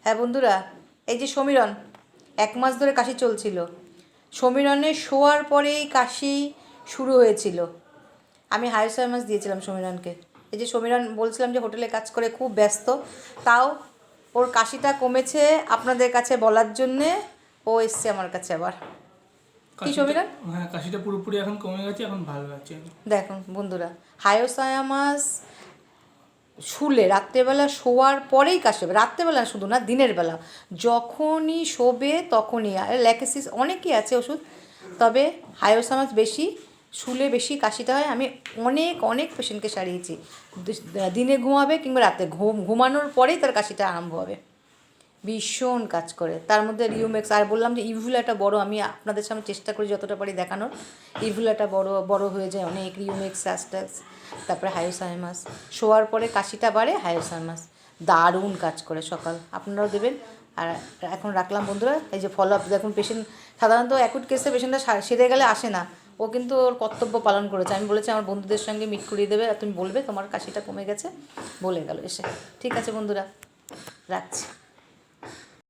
হ্যাঁ বন্ধুরা, এই যে সমীরণ 1 মাস ধরে কাশি চলছিল। সমীরণে শোয়ার পরেই কাশি শুরু হয়েছিল। আমি হাইসামাস দিয়েছিলাম সমীরণকে। এই যে সমীরণ বলছিলাম যে হোটেলে কাজ করে খুব ব্যস্ত, তাও ওর কাশিটা কমেছে আপনাদের কাছে বলার জন্যে ও এসছে আমার কাছে আবার। কি সমীরণ? হ্যাঁ, কাশিটা পুরোপুরি এখন কমে গেছে, এখন ভালো আছে। দেখুন বন্ধুরা, হায়োসায়ামাস শুলে রাত্রেবেলা শোয়ার পরেই কাশি হবে। রাত্রেবেলা শুধু না, দিনের বেলা যখনই শোবে তখনই। আর ল্যাকেসিস অনেকই আছে ওষুধ, তবে হায়োসামাস বেশি শুলে বেশি কাশিটা হয়। আমি অনেক অনেক পেশেন্টকে সারিয়েছি। দিনে ঘুমাবে কিংবা রাতে ঘুমানোর পরেই তার কাশিটা আরম্ভ হবে। ভীষণ কাজ করে। তার মধ্যে রিউমেক্স, আর বললাম যে ইভুলাটা বড়, আমি আপনাদের সামনে চেষ্টা করি যতটা পারি দেখানোর। ইভুলাটা বড় বড় হয়ে যায় অনেক। রিউমেক্স, অ্যাস্টাক্স, তারপরে হায়োসায়ামাস। শোয়ার পরে কাশিটা বাড়ে, হায়োসায়ামাস দারুণ কাজ করে। সকাল আপনারাও দেবেন। আর এখন রাখলাম বন্ধুরা। এই যে ফলো আপ দেখুন, পেশেন্ট সাধারণত অ্যাকুট কেসে পেশেন্টটা সেরে গেলে আসে না, ও কিন্তু ওর কর্তব্য পালন করেছে। আমি বলেছি আমার বন্ধুদের সঙ্গে মিট করিয়ে দেবে, আর তুমি বলবে তোমার কাশিটা কমে গেছে, বলে গেল এসে। ঠিক আছে বন্ধুরা, রাখছি।